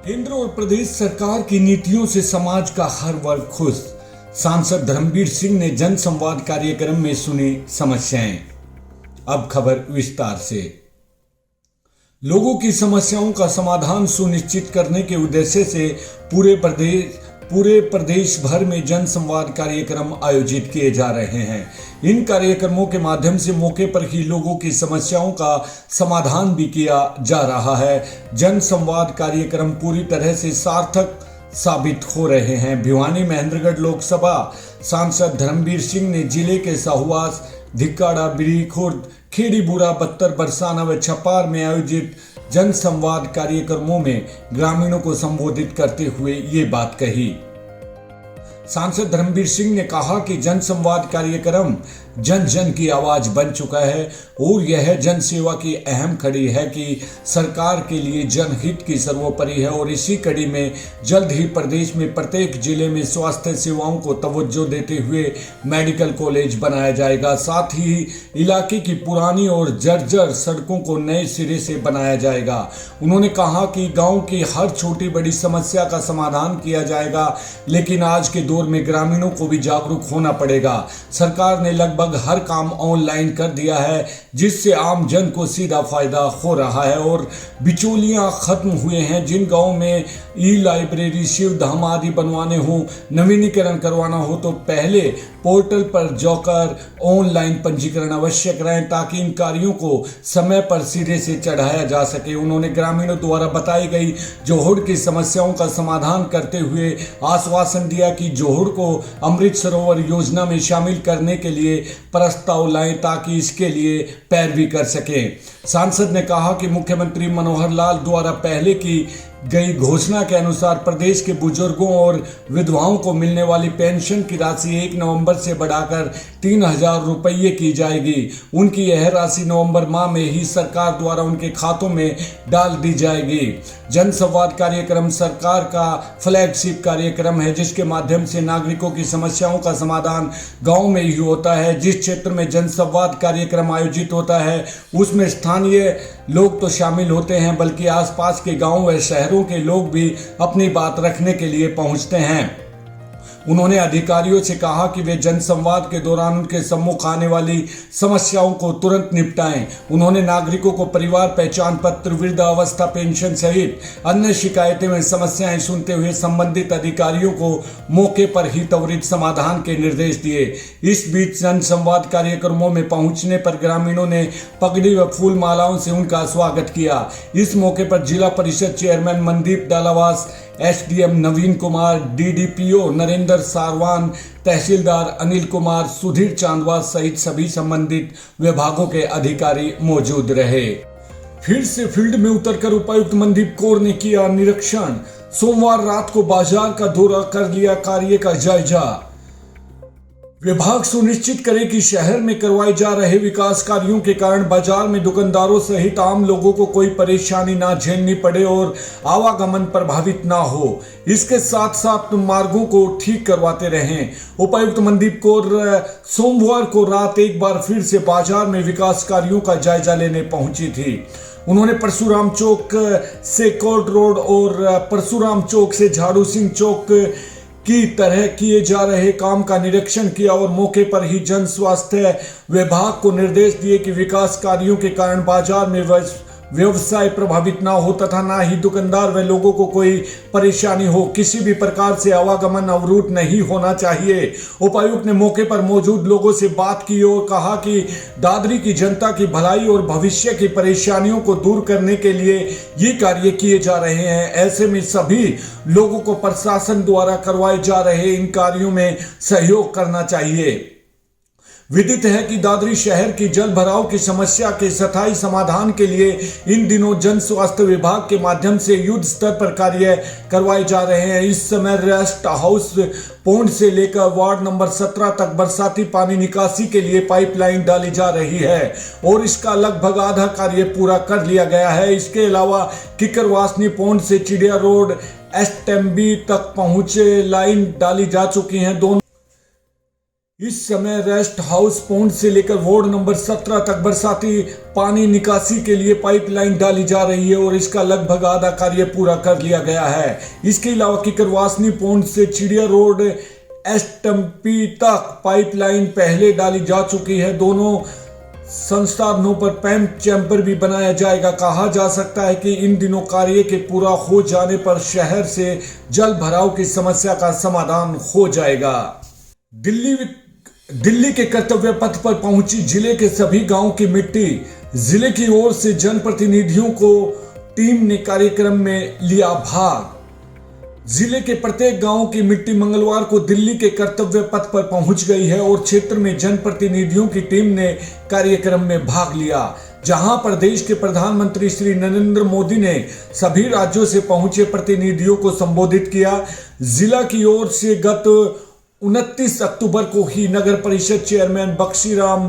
केंद्र और प्रदेश सरकार की नीतियों से समाज का हर वर्ग खुश। सांसद धर्मवीर सिंह ने जन संवाद कार्यक्रम में सुनी समस्याएं। अब खबर विस्तार से। लोगों की समस्याओं का समाधान सुनिश्चित करने के उद्देश्य से पूरे प्रदेश भर में जन संवाद कार्यक्रम आयोजित किए जा रहे हैं। इन कार्यक्रमों के माध्यम से मौके पर ही लोगों की समस्याओं का समाधान भी किया जा रहा है। जन संवाद कार्यक्रम पूरी तरह से सार्थक साबित हो रहे हैं। भिवानी महेंद्रगढ़ लोकसभा सांसद धर्मवीर सिंह ने जिले के साहुआस, धिक्काड़ा, बिरी खुर्द, खेड़ी बुरा, बत्तर, बरसाना व छपार में आयोजित जन संवाद कार्यक्रमों में ग्रामीणों को संबोधित करते हुए ये बात कही। सांसद धर्मवीर सिंह ने कहा कि जन संवाद कार्यक्रम जन जन की आवाज बन चुका है और यह जन सेवा की अहम कड़ी है कि सरकार के लिए जनहित की सर्वोपरि है और इसी कड़ी में जल्द ही प्रदेश में प्रत्येक जिले में स्वास्थ्य सेवाओं को तवज्जो देते हुए मेडिकल कॉलेज बनाया जाएगा। साथ ही इलाके की पुरानी और जर्जर सड़कों को नए सिरे से बनाया जाएगा। उन्होंने कहा कि गांव की हर छोटी बड़ी समस्या का समाधान किया जाएगा, लेकिन आज के दौर में ग्रामीणों को भी जागरूक होना पड़ेगा। सरकार ने लगभग हर काम ऑनलाइन कर दिया है, जिससे आम जन को सीधा फायदा हो रहा है और बिचौलियां खत्म हुए हैं। जिन गांव में ई लाइब्रेरी, शिव धाम आदि बनवाने हो, नवीनीकरण करवाना हो तो पहले पोर्टल पर जाकर ऑनलाइन पंजीकरण अवश्य कराएं ताकि इन कार्यों को समय पर सिरे से चढ़ाया जा सके। उन्होंने ग्रामीणों द्वारा बताई गई जोहड़ की समस्याओं का समाधान करते हुए आश्वासन दिया कि जोहड़ को अमृत सरोवर योजना में शामिल करने के लिए प्रस्ताव लाएं ताकि इसके लिए पैरवी कर सकें। सांसद ने कहा कि मुख्यमंत्री मनोहर लाल द्वारा पहले की गई घोषणा के अनुसार प्रदेश के बुजुर्गों और विधवाओं को मिलने वाली पेंशन की राशि 1 नवंबर से बढ़ाकर 3,000 रुपये की जाएगी। उनकी यह राशि नवंबर माह में ही सरकार द्वारा उनके खातों में डाल दी जाएगी। जन संवाद कार्यक्रम सरकार का फ्लैगशिप कार्यक्रम है, जिसके माध्यम से नागरिकों की समस्याओं का समाधान गाँव में ही होता है। जिस क्षेत्र में जन संवाद कार्यक्रम आयोजित होता है उसमें स्थानीय लोग तो शामिल होते हैं, बल्कि आसपास के गांव व शहरों के लोग भी अपनी बात रखने के लिए पहुंचते हैं। उन्होंने अधिकारियों से कहा कि वे जन संवाद के दौरान उनके सम्मुख आने वाली समस्याओं को तुरंत निपटाएं। उन्होंने नागरिकों को परिवार पहचान पत्र, वृद्धावस्था पेंशन सहित अन्य शिकायतें व समस्याएं सुनते हुए संबंधित अधिकारियों को मौके पर ही त्वरित समाधान के निर्देश दिए। इस बीच जन संवाद कार्यक्रमों में पहुंचने पर ग्रामीणों ने पगड़ी व फूल मालाओं से उनका स्वागत किया। इस मौके पर जिला परिषद चेयरमैन मनदीप डालावास, एसडीएम नवीन कुमार, डीडीपीओ नरेंद्र सारवान, तहसीलदार अनिल कुमार, सुधीर चांदवास सहित सभी संबंधित विभागों के अधिकारी मौजूद रहे। फिर से फील्ड में उतरकर उपायुक्त मनदीप कौर ने किया निरीक्षण। सोमवार रात को बाजार का दौरा कर लिया कार्य का जायजा। विभाग सुनिश्चित करे कि शहर में करवाए जा रहे विकास कार्यों के कारण बाजार में दुकानदारों सहित आम लोगों को कोई परेशानी ना झेलनी पड़े और आवागमन प्रभावित ना हो। इसके साथ साथ मार्गों को ठीक करवाते रहें। उपायुक्त मनदीप कौर सोमवार को रात एक बार फिर से बाजार में विकास कार्यों का जायजा लेने पहुंची थी। उन्होंने परशुराम चौक से कोर्ट रोड और परशुराम चौक से झाड़ू सिंह चौक की तरह किए जा रहे काम का निरीक्षण किया और मौके पर ही जन स्वास्थ्य विभाग को निर्देश दिए कि विकास कार्यों के कारण बाजार में व्यवसाय प्रभावित ना हो तथा ना ही दुकानदार व लोगों को कोई परेशानी हो। किसी भी प्रकार से आवागमन अवरुद्ध नहीं होना चाहिए। उपायुक्त ने मौके पर मौजूद लोगों से बात की और कहा कि दादरी की जनता की भलाई और भविष्य की परेशानियों को दूर करने के लिए ये कार्य किए जा रहे हैं। ऐसे में सभी लोगों को प्रशासन द्वारा करवाए जा रहे इन कार्यों में सहयोग करना चाहिए। विदित है कि दादरी शहर की जल भराव की समस्या के स्थायी समाधान के लिए इन दिनों जन स्वास्थ्य विभाग के माध्यम से युद्ध स्तर पर कार्य करवाए जा रहे हैं। इस समय रेस्ट हाउस पौंड से लेकर वार्ड नंबर 17 तक बरसाती पानी निकासी के लिए पाइपलाइन डाली जा रही है और इसका लगभग आधा कार्य पूरा कर लिया गया है। इसके अलावा किकरवासनी पौंड से चिड़िया रोड एसटेम्बी तक पहुंचे लाइन डाली जा चुकी है। दोनों इस समय रेस्ट हाउस पॉइंट से लेकर वार्ड नंबर 17 तक बरसाती पानी निकासी के लिए पाइपलाइन डाली जा रही है और इसका लगभग आधा कार्य पूरा कर लिया गया है। इसके अलावा किकरवासनी पॉइंट से चिड़िया रोड एसटम्पी तक पाइपलाइन पहले डाली जा चुकी है। दोनों संस्थानों पर पैम्प चैम्बर भी बनाया जाएगा। कहा जा सकता है कि इन दिनों कार्य के पूरा हो जाने पर शहर से जल भराव की समस्या का समाधान हो जाएगा। दिल्ली के कर्तव्य पथ पर पहुंची जिले के सभी गांव की मिट्टी। जिले की ओर से जनप्रतिनिधियों को टीम ने कार्यक्रम में लिया भाग। जिले के प्रत्येक गांव की मिट्टी मंगलवार को दिल्ली के कर्तव्य पथ पर पहुंच गई है और क्षेत्र में जनप्रतिनिधियों की टीम ने कार्यक्रम में भाग लिया, जहां पर देश के प्रधानमंत्री श्री नरेंद्र मोदी ने सभी राज्यों से पहुंचे प्रतिनिधियों को संबोधित किया। जिला की ओर से गत 29 अक्टूबर को ही नगर परिषद चेयरमैन बख्शीराम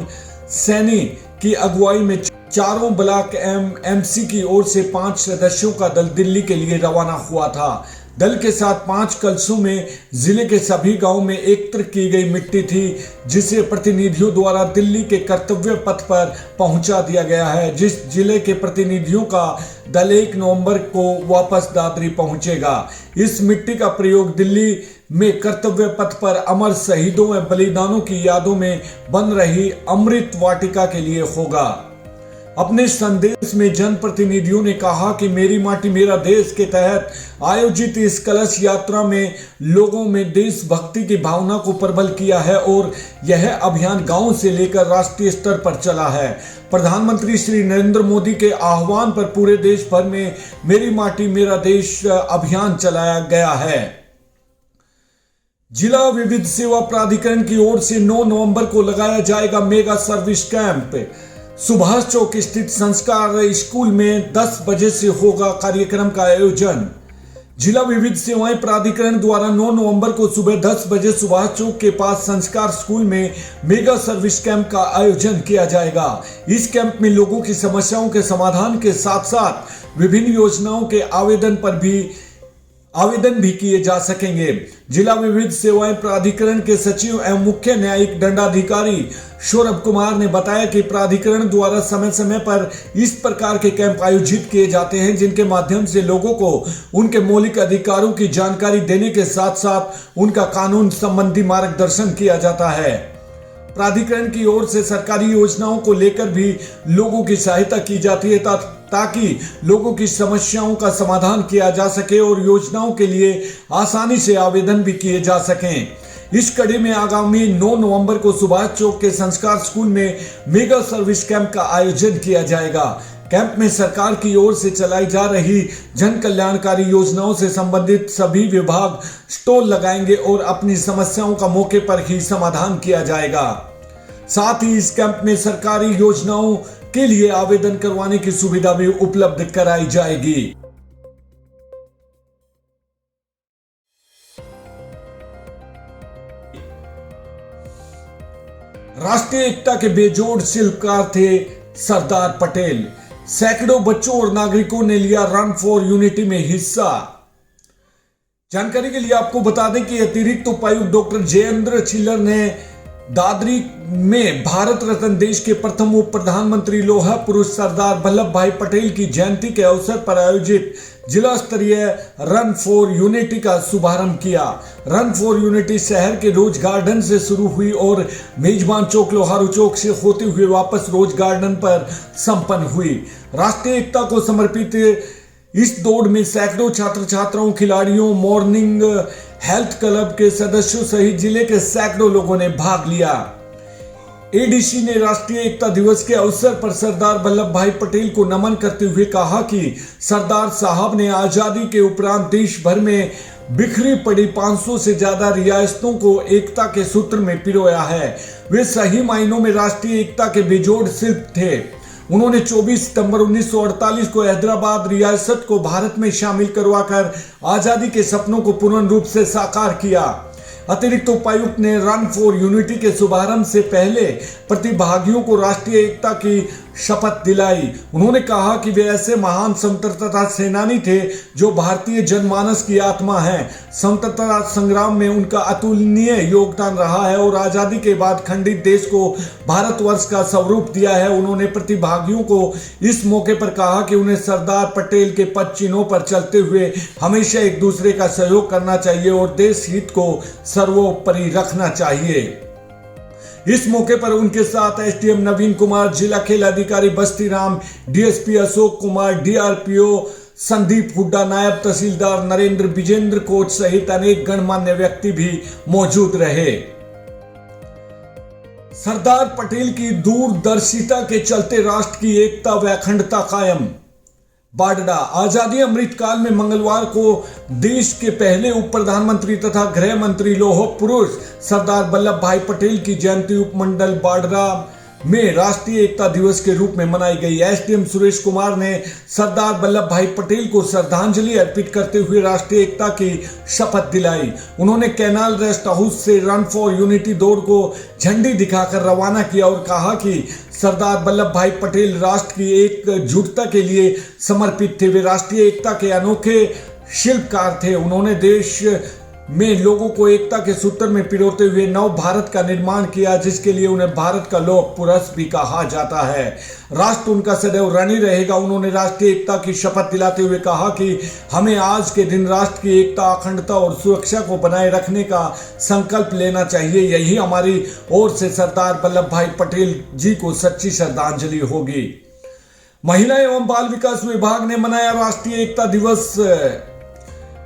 सैनी की अगुवाई में चारों ब्लॉक एमसी की ओर से 5 सदस्यों का दल दिल्ली के लिए रवाना हुआ था। दल के साथ 5 कलशों में जिले के सभी गांवों में एकत्र की गई मिट्टी थी, जिसे प्रतिनिधियों द्वारा दिल्ली के कर्तव्य पथ पर पहुंचा दिया गया है। जिस जिले के प्रतिनिधियों का दल 1 नवंबर को वापस दादरी पहुंचेगा। इस मिट्टी का प्रयोग दिल्ली में कर्तव्य पथ पर अमर शहीदों व बलिदानों की यादों में बन रही अमृत वाटिका के लिए होगा। अपने संदेश में जनप्रतिनिधियों ने कहा कि मेरी माटी मेरा देश के तहत आयोजित इस कलश यात्रा में लोगों में देशभक्ति की भावना को प्रबल किया है और यह अभियान गांव से लेकर राष्ट्रीय स्तर पर चला है। प्रधानमंत्री श्री नरेंद्र मोदी के आह्वान पर पूरे देश भर में मेरी माटी मेरा देश अभियान चलाया गया है। जिला विविध सेवा प्राधिकरण की ओर से 9 नवंबर को लगाया जाएगा mega service camp. Subhash Chowk स्थित संस्कार स्कूल में 10 बजे से होगा कार्यक्रम का आयोजन। जिला विविध सेवाएं प्राधिकरण द्वारा 9 नवंबर को सुबह 10 बजे सुभाष चौक के पास संस्कार स्कूल में मेगा सर्विस कैंप का आयोजन किया जाएगा। इस कैंप में लोगों की समस्याओं के समाधान के साथ साथ विभिन्न योजनाओं के आवेदन भी किए जा सकेंगे। जिला विविध सेवाएं प्राधिकरण के सचिव एवं मुख्य न्यायिक दंडाधिकारी सौरभ कुमार ने बताया कि प्राधिकरण द्वारा समय समय पर इस प्रकार के कैंप आयोजित किए जाते हैं, जिनके माध्यम से लोगों को उनके मौलिक अधिकारों की जानकारी देने के साथ साथ उनका कानून संबंधी मार्गदर्शन किया जाता है। प्राधिकरण की ओर से सरकारी योजनाओं को लेकर भी लोगों की सहायता की जाती है ताकि लोगों की समस्याओं का समाधान किया जा सके और योजनाओं के लिए आसानी से आवेदन भी किए जा सकें। इस कड़ी में आगामी 9 नवंबर को सुभाष चौक के संस्कार स्कूल में मेगा सर्विस कैंप का आयोजन किया जाएगा। कैंप में सरकार की ओर से चलाई जा रही जन कल्याणकारी योजनाओं से संबंधित सभी विभाग स्टॉल लगाएंगे और अपनी समस्याओं का मौके पर ही समाधान किया जाएगा। साथ ही इस कैंप में सरकारी योजनाओं के लिए आवेदन करवाने की सुविधा भी उपलब्ध कराई जाएगी। राष्ट्रीय एकता के बेजोड़ शिल्पकार थे सरदार पटेल। सैकड़ों बच्चों और नागरिकों ने लिया रन फॉर यूनिटी में हिस्सा। जानकारी के लिए आपको बता दें कि अतिरिक्त उपायुक्त डॉक्टर जयेंद्र चिल्लर ने दादरी में भारत रत्न देश के प्रथम उप प्रधानमंत्री लौह पुरुष सरदार वल्लभ भाई पटेल की जयंती के अवसर पर आयोजित जिला स्तरीय रन फॉर यूनिटी का शुभारंभ किया। रन फॉर यूनिटी शहर के रोज गार्डन से शुरू हुई और मेजबान चौक लोहारू चौक से होते हुए वापस रोज गार्डन पर संपन्न हुई। राष्ट्रीय एकता को समर्पित इस दौड़ में सैकड़ों छात्र छात्राओं, खिलाड़ियों, मॉर्निंग हेल्थ क्लब के सदस्यों सहित जिले के सैकड़ों लोगों ने भाग लिया। एडीसी ने राष्ट्रीय एकता दिवस के अवसर पर सरदार वल्लभ भाई पटेल को नमन करते हुए कहा कि सरदार साहब ने आजादी के उपरांत देश भर में बिखरी पड़ी 500 से ज्यादा रियासतों को एकता के सूत्र में पिरोया है। वे सही मायनों में राष्ट्रीय एकता के बेजोड़ शिल्प थे। उन्होंने 24 सितंबर 1948 को हैदराबाद रियासत को भारत में शामिल करवाकर आजादी के सपनों को पूर्ण रूप से साकार किया। अतिरिक्त उपायुक्त ने रन फॉर यूनिटी के शुभारंभ से पहले प्रतिभागियों को राष्ट्रीय एकता की शपथ दिलाई। उन्होंने कहा कि वे ऐसे महान स्वतंत्रता सेनानी थे जो भारतीय जनमानस की आत्मा हैं। स्वतंत्रता संग्राम में उनका अतुलनीय योगदान रहा है और आजादी के बाद खंडित देश को भारतवर्ष का स्वरूप दिया है। उन्होंने प्रतिभागियों को इस मौके पर कहा कि उन्हें सरदार पटेल के पद चिन्हों पर चलते हुए हमेशा एक दूसरे का सहयोग करना चाहिए और देश हित को सर्वोपरि रखना चाहिए। इस मौके पर उनके साथ एसडीएम नवीन कुमार, जिला खेल अधिकारी बस्ती राम, डीएसपी अशोक कुमार, डीआरपीओ संदीप हुड्डा, नायब तहसीलदार नरेंद्र, विजेंद्र कोच सहित अनेक गणमान्य व्यक्ति भी मौजूद रहे। सरदार पटेल की दूरदर्शिता के चलते राष्ट्र की एकता व अखंडता कायम। बाडडा आजादी अमृत काल में मंगलवार को देश के पहले उप प्रधानमंत्री तथा गृह मंत्री लौह पुरुष सरदार वल्लभ भाई पटेल की जयंती उपमंडल बाडडा में राष्ट्रीय एकता दिवस के रूप में मनाई गई। एसडीएम सुरेश कुमार ने सरदार वल्लभ भाई पटेल को श्रद्धांजलि अर्पित करते हुए राष्ट्रीय एकता की शपथ दिलाई। उन्होंने कैनाल रेस्ट हाउस से रन फॉर यूनिटी दौड़ को झंडी दिखाकर रवाना किया और कहा कि सरदार वल्लभ भाई पटेल राष्ट्र की एकजुटता के लिए समर्पित थे। वे राष्ट्रीय एकता के अनोखे शिल्पकार थे। उन्होंने देश में लोगों को एकता के सूत्र में पिरोते हुए नव भारत का निर्माण किया, जिसके लिए उन्हें भारत का लौह पुरुष भी कहा जाता है। राष्ट्र उनका सदैव ऋणी रहेगा। उन्होंने राष्ट्रीय एकता की शपथ दिलाते हुए कहा कि हमें आज के दिन राष्ट्र की एकता, अखंडता और सुरक्षा को बनाए रखने का संकल्प लेना चाहिए। यही हमारी ओर से सरदार वल्लभ भाई पटेल जी को सच्ची श्रद्धांजलि होगी। महिला एवं बाल विकास विभाग ने मनाया राष्ट्रीय एकता दिवस।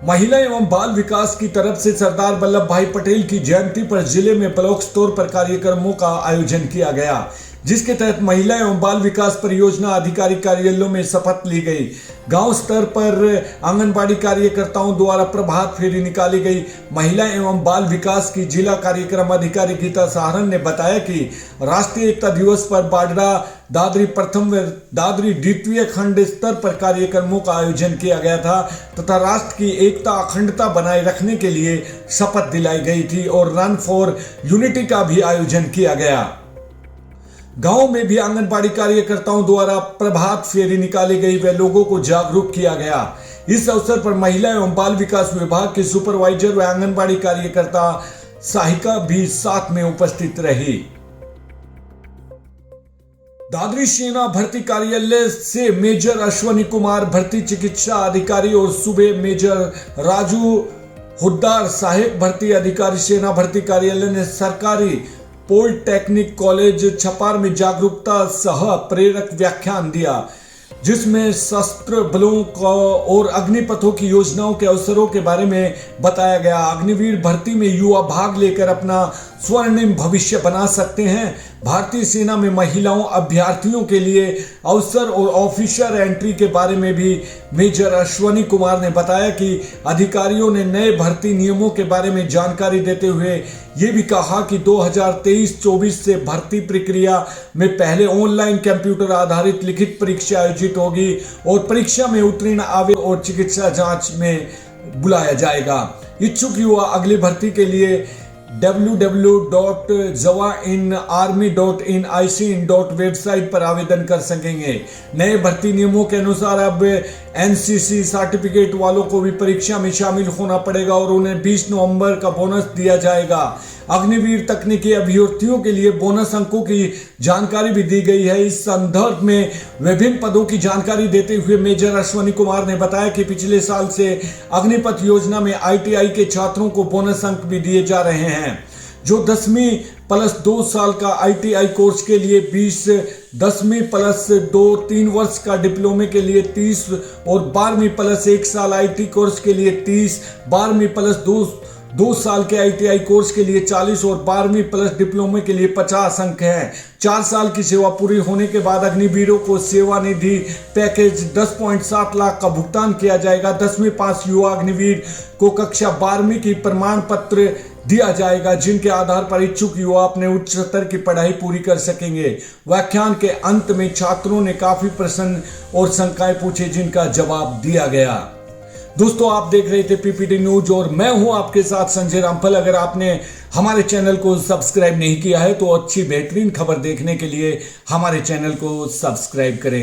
महिला एवं बाल विकास की तरफ से सरदार वल्लभ भाई पटेल की जयंती पर जिले में ब्लॉक स्तर पर कार्यक्रमों का आयोजन किया गया, जिसके तहत महिला एवं बाल विकास परियोजना अधिकारी कार्यालयों में शपथ ली गई। गांव स्तर पर आंगनबाड़ी कार्यकर्ताओं द्वारा प्रभात फेरी निकाली गई। महिला एवं बाल विकास की जिला कार्यक्रम अधिकारी गीता सहारन ने बताया कि राष्ट्रीय एकता दिवस पर बाडडा, दादरी प्रथम व दादरी द्वितीय खंड स्तर पर कार्यक्रमों का आयोजन किया गया था तथा राष्ट्र की एकता, अखंडता बनाए रखने के लिए शपथ दिलाई गई थी और रन फॉर यूनिटी का भी आयोजन किया गया। गांव में भी आंगनबाड़ी कार्यकर्ताओं द्वारा प्रभात फेरी निकाली गई व लोगों को जागरूक किया गया। इस अवसर पर महिला एवं बाल विकास विभाग के सुपरवाइजर व आंगनबाड़ी कार्यकर्ता सहायिका भी साथ में उपस्थित रही। दादरी सेना भर्ती कार्यालय से मेजर अश्वनी कुमार, भर्ती चिकित्सा अधिकारी और सूबे मेजर राजू हुड्डार, सहायक भर्ती अधिकारी सेना भर्ती कार्यालय ने सरकारी पॉलिटेक्निक कॉलेज छपार में जागरूकता सह प्रेरक व्याख्यान दिया, जिसमें सशस्त्र बलों और अग्निपथों की योजनाओं के अवसरों के बारे में बताया गया। अग्निवीर भर्ती में युवा भाग लेकर अपना स्वर्णिम भविष्य बना सकते हैं। भारतीय सेना में महिलाओं अभ्यर्थियों के लिए अवसर और ऑफिसर एंट्री के बारे में भी मेजर अश्वनी कुमार ने बताया कि अधिकारियों ने नए भर्ती नियमों के बारे में जानकारी देते हुए ये भी कहा कि 2023-24 से भर्ती प्रक्रिया में पहले ऑनलाइन कंप्यूटर आधारित लिखित परीक्षा आयोजित होगी और परीक्षा में उत्तीर्ण आवेदन और चिकित्सा जांच में बुलाया जाएगा। इच्छुक युवा अगली भर्ती के लिए www.jawainarmy.in वेबसाइट पर आवेदन कर सकेंगे। नए भर्ती नियमों के अनुसार अब एनसीसी सर्टिफिकेट वालों को भी परीक्षा में शामिल होना पड़ेगा और उन्हें 20 नवंबर का बोनस दिया जाएगा। अग्निवीर तकनीकी अभ्यर्थियों के लिए बोनस अंकों की जानकारी भी दी गई है। इस संदर्भ में विभिन्न पदों की जानकारी देते हुए मेजर अश्वनी कुमार ने बताया कि पिछले साल से अग्निपथ योजना में आईटीआई के छात्रों को बोनस अंक भी दिए जा रहे हैं, जो 10वीं प्लस 2 साल का आईटीआई कोर्स के लिए 20, 10वीं प्लस 2-3 वर्ष का डिप्लोमे के लिए 30 और 12वीं प्लस 1 साल आईटी कोर्स के लिए 30, 12वीं प्लस 2 साल के आईटीआई कोर्स के लिए 40 और 12वीं प्लस डिप्लोमे के लिए 50 अंक हैं। 4 साल की सेवा पूरी होने के बाद अग्निवीरों को सेवानिधि पैकेज 10.7 लाख का भुगतान किया जाएगा। 10वीं पास युवा अग्निवीर को कक्षा 12वीं की प्रमाण पत्र दिया जाएगा, जिनके आधार पर इच्छुक युवा अपने उच्च स्तर की पढ़ाई पूरी कर सकेंगे। व्याख्यान के अंत में छात्रों ने काफी प्रश्न और शंकाएं पूछे, जिनका जवाब दिया गया। दोस्तों आप देख रहे थे पीपीटी न्यूज और मैं हूं आपके साथ संजय रामफल। अगर आपने हमारे चैनल को सब्सक्राइब नहीं किया है तो अच्छी बेहतरीन खबर देखने के लिए हमारे चैनल को सब्सक्राइब करें।